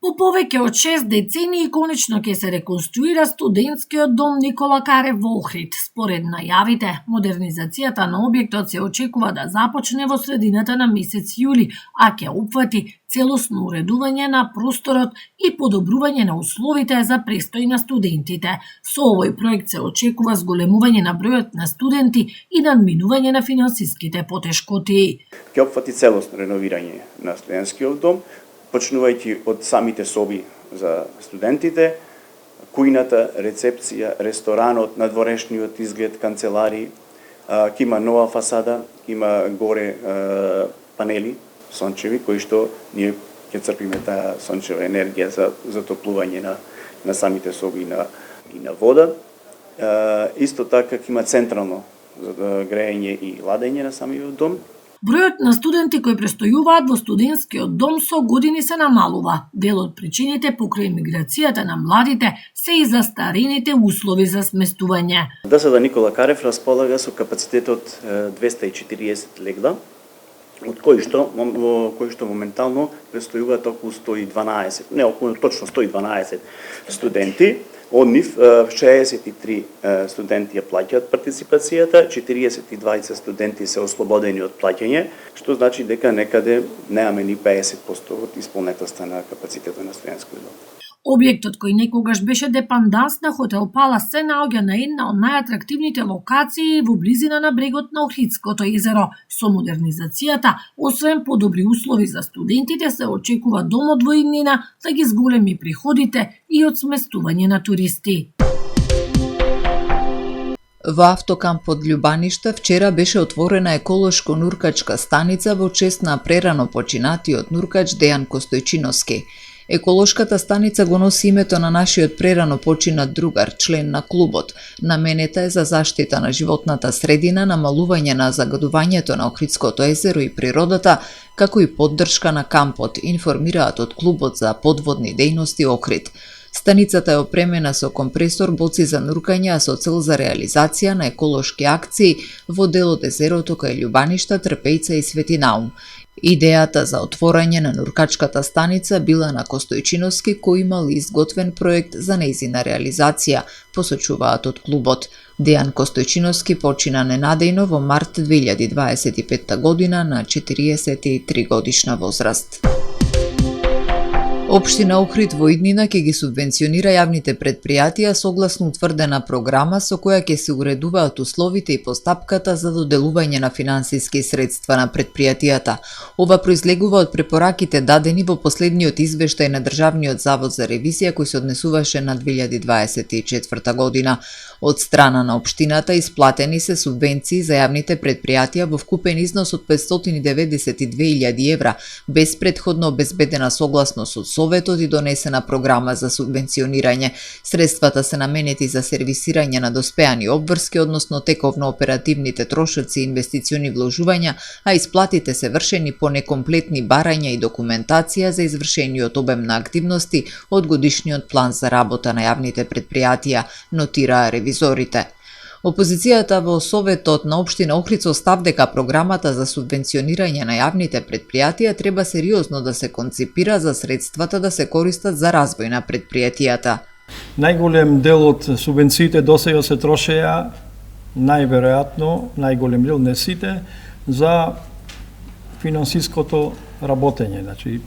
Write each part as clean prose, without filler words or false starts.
По повеќе од 6 децении конечно ќе се реконструира студентскиот дом Никола Карев во Охрид. Според најавите, модернизацијата на објектот се очекува да започне во средината на месец јули, а ќе опфати целосно уредување на просторот и подобрување на условите за престој на студентите. Со овој проект се очекува зголемување на бројот на студенти и надминување на финансиските потешкоти. Ќе опфати целосно реновирање на студентскиот дом, почнувајќи од самите соби за студентите, кујната, рецепција, ресторанот, надворешниот изглед, канцелари, ќе има нова фасада, има горе панели сончеви, кои што ние ќе црпиме таа сончева енергија за затоплување на самите соби и на вода. Исто така ќе има централно грејење и ладење на самиот дом. Бројот на студенти кои престојуваат во студентскиот дом со години се намалува. Дел од причините покрај миграцијата на младите се и застарените услови за сместување. Досада Никола Карев располага со капацитет од 240 легла, од кои што моментално престојуваат околу 112, не околу точно 112 студенти. Од нив 63 студенти ја плаќаат партиципацијата, 42 студенти се ослободени од плаќање, што значи дека некаде немаме ни 50% од исполнетоста на капацитетот на студентскиот дом. Објектот кој некогаш беше депанданс на хотел Палас се наоѓа на една од најатрактивните локации во близина на брегот на Охридското езеро. Со модернизацијата, освен подобри услови за студентите, се очекува домот во иднина да ги зголеми приходите и од сместување на туристи. Во автокампот Љубаништа вчера беше отворена еколошко-нуркачка станица во чест на прерано починатиот нуркач Дејан Костојчиновски. Еколошката станица го носи името на нашиот прерано починат другар, член на клубот. Наменета е за заштита на животната средина, намалување на загадувањето на Охридското езеро и природата, како и поддршка на кампот, информираат од клубот за подводни дејности Охрид. Станицата е опремена со компресор, боци за нуркање, а со цел за реализација на еколошки акции во дел од езерото кај Љубаништа, Трпејца и Светинаум. Идејата за отворање на нуркачката станица била на Костојчиновски, кој имал изготвен проект за нејзина реализација, посочуваат од клубот. Дејан Костојчиновски почина ненадејно во март 2025 година на 43 годишна возраст. Општина Охрид во иднина ќе ги субвенционира јавните предпријатија согласно утврдена програма со која ќе се уредуваат условите и постапката за доделување на финансиски средства на предпријатијата. Ова произлегува од препораките дадени во последниот извештај на Државниот завод за ревизија кој се однесуваше на 2024 година. Од страна на општината исплатени се субвенции за јавните предпријатија во вкупен износ од 592.000 евра, без претходно обезбедена согласност од Советот и донесена програма за субвенционирање. Средствата се наменети за сервисирање на доспеани обврски, односно тековно оперативните трошоци и инвестициони вложувања, а исплатите се вршени по некомплетни барања и документација за извршениот обем на активности од годишниот план за работа на јавните предпријатија, нотираа ревизорите. Опозицијата во Советот на општина Охрид со став дека програмата за субвенционирање на јавните предпријатија треба сериозно да се концепира за средствата да се користат за развој на предпријатијата. Најголем дел од субвенциите досега се трошеа, најверојатно, најголем дел, не сите, за финансиското работење, значи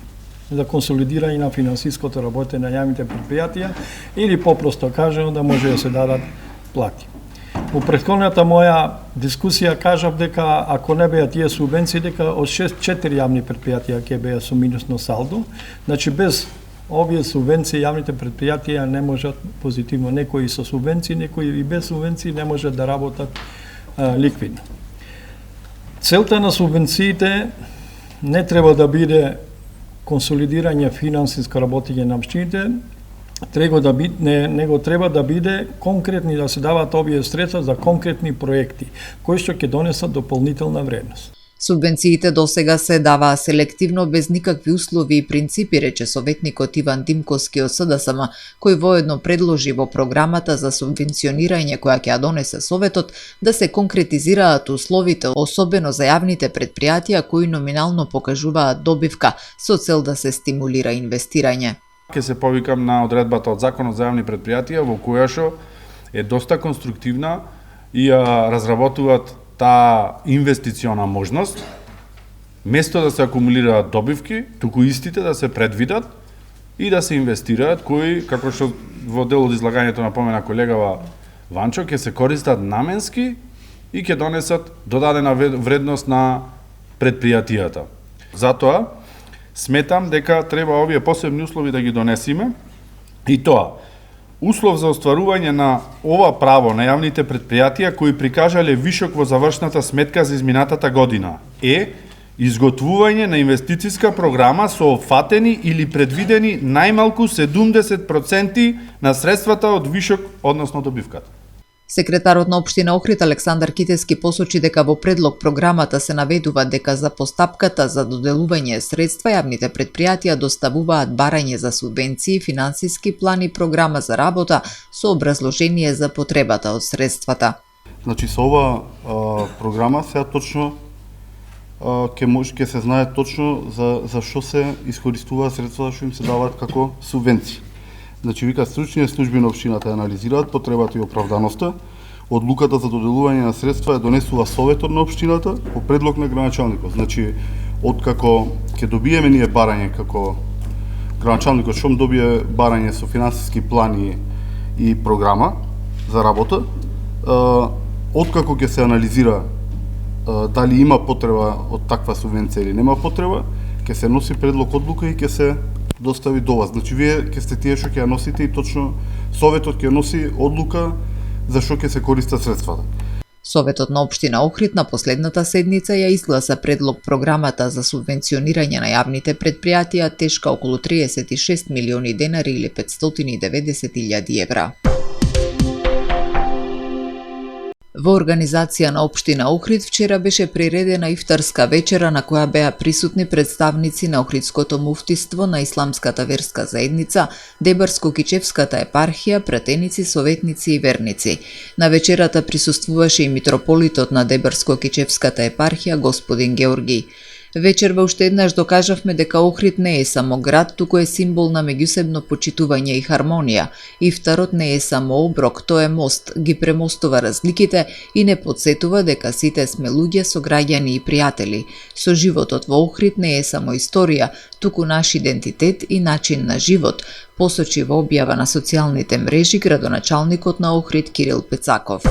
за консолидирање на финансиското работење на јавните предпријатија или попросто кажано да може да се дадат плати. Во претходната моја дискусија кажав дека ако не беа тие субвенции, дека од 4 јавни предпријатија ќе беа со минусно салдо, значи без овие субвенции јавните предпријатија не можат позитивно, некои со субвенции, некои и без субвенции не можат да работат ликвидно. Целта на субвенциите не треба да биде консолидирање финансиско работење на општините, него треба да биде конкретни, да се дават овие средства за конкретни проекти, кои што ќе донесат дополнителна вредност. Субвенциите досега се даваа селективно без никакви услови и принципи, рече советникот Иван Димковски од СДСМ, кој воедно предложи во програмата за субвенционирање која ќе ја донесе Советот да се конкретизираат условите, особено за јавните предпријатија кои номинално покажуваат добивка со цел да се стимулира инвестирање. Ке се повикам на одредбата од Законот за јавни предпријатија во којашо е доста конструктивна и ја разработуваат таа инвестициона можност, место да се акумулираат добивки, туку истите да се предвидат и да се инвестираат, кои, како што во дел од излагањето напомена колегава Ванчо, ќе се користат наменски и ќе донесат додадена вредност на предпријатијата. Затоа, сметам дека треба овие посебни услови да ги донесиме и тоа, услов за остварување на ова право на јавните предпријатија кои прикажале вишок во завршната сметка за изминатата година е изготвување на инвестициска програма со опфатени или предвидени најмалку 70% на средствата од вишок, односно добивката. Секретарот на општина Охрид Александар Китески посочи дека во предлог програмата се наведува дека за постапката за доделување средства јавните предпријатија доставуваат барање за субвенции, финансиски план и програма за работа со образложение за потребата од средствата. Значи со ова програма сега точно ќе се знае точно за што се искористуваат средствата што им се даваат како субвенции. Значи, вика, стручните служби на општината анализираат потребата и оправданоста. Одлуката за доделување на средства ја донесува советот на општината по предлог на граначалникот. Значи, откако ќе добиеме ние барање како граначалникот, што добие барање со финансиски плани и програма за работа, откако ќе се анализира дали има потреба од таква субвенција или нема потреба, ќе се носи предлог одлука и ќе се достави до вас. Значи, вие ќе сте тие што ќе ја носите и точно советот ќе носи одлука за што ќе се користат средствата. Советот на општина Охрид на последната седница ја изгласа предлог програмата за субвенционирање на јавните предпријатија тешка околу 36 милиони денари или 590.000 евра. Во организација на општина Охрид вчера беше приредена ифтарска вечера на која беа присутни представници на Охридското муфтиство, на исламската верска заедница, Дебарско-Кичевската епархија, пратеници, советници и верници. На вечерата присуствуваше и митрополитот на Дебарско-Кичевската епархија господин Георги. Вечерва уште еднаш докажавме дека Охрид не е само град, туку е символ на меѓусебно почитување и хармонија. Ифтарот не е само оброк, тој е мост, ги премостува разликите и не подсетува дека сите сме луѓе, сограѓани и пријатели. Со животот во Охрид не е само историја, туку наш идентитет и начин на живот, посочи во објава на социјалните мрежи градоначалникот на Охрид Кирил Пецаков.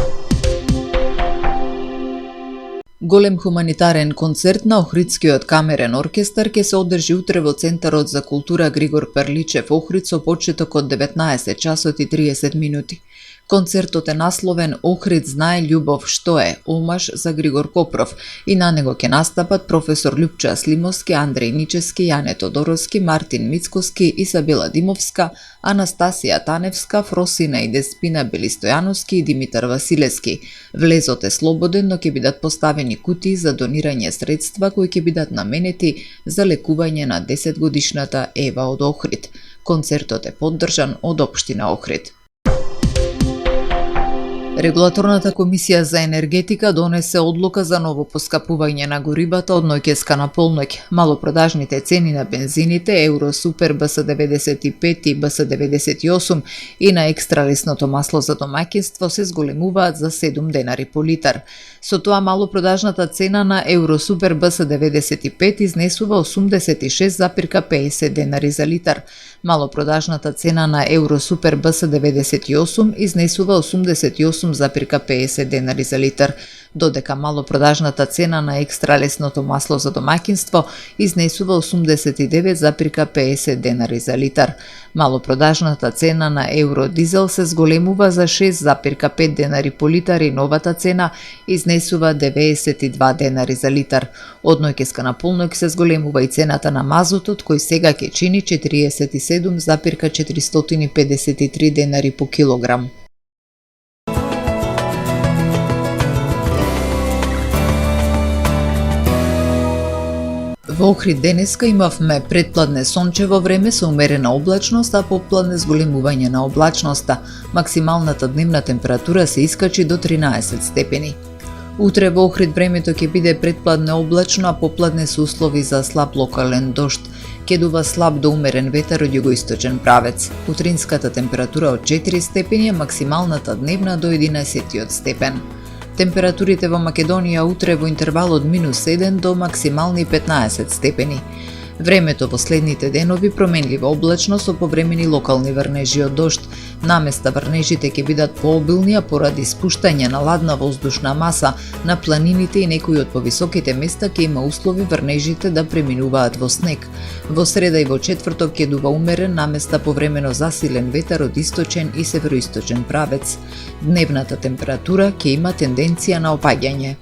Голем хуманитарен концерт на Охридскиот камерен оркестар ќе се одржи утре во Центарот за култура Григор Перличев Охрид со почеток од 19 часот и 30 минути. Концертот е насловен Охрид знае љубов што е, омаж за Григор Копров, и на него ќе настапат професор Љупча Слимовски, Андреј Ничевски, Јане Тодоровски, Мартин Мицкоски, Исабела Димовска, Анастасија Таневска, Фросина и Деспина Белистојановски и Димитар Василевски. Влезот е слободен, но ќе бидат поставени кутии за донирање средства кои ќе бидат наменети за лекување на 10-годишната Ева од Охрид. Концертот е поддржан од општина Охрид. Регулаторната комисија за енергетика донесе одлука за ново поскапување на горивата од ноќеска на полноќ. Малопродажните цени на бензините Евро Супер БС95 и БС98 и на екстра лесното масло за домаќинство се зголемуваат за 7 денари по литар. Со тоа малопродажната цена на Евро Супер БС95 изнесува 86,50 денари за литар. Малопродажната цена на Евро Супер БС98 изнесува 88,50 денари за литар, додека малопродажната цена на екстра лесното масло за домаќинство изнесува 89,50 денари за литар. Малопродажната цена на Евро Дизел се зголемува за 6,5 денари по литар и новата цена изнесува 92 денари за литар. Од ноќеска на полноќ се зголемува и цената на мазутот, кој сега ќе чини 47,453 денари по килограм. Во Охрид денеска имавме предпладне сончево време со умерена облачност, а попладне зголемување на облачноста. Максималната дневна температура се искачи до 13 степени. Утре во Охрид времето ќе биде предпладне облачно, а попладне со услови за слаб локален дожд. Ќе дува слаб до умерен ветер од југоисточен правец. Утринската температура од 4 степени, а максималната дневна до 11 степен. Температурите во Македонија утре во интервал од -7 до максимални 15 степени. Времето во следните денови променливо облачно со повремени локални врнежи од дожд. Наместа врнежите ќе бидат пообилни, а поради спуштање на ладна воздушна маса на планините и некои од повисоките места ќе има услови врнежите да преминуваат во снег. Во среда и во четврток ќе дува умерен, наместа повремено засилен ветер од источен и североисточен правец. Дневната температура ќе има тенденција на опаѓање.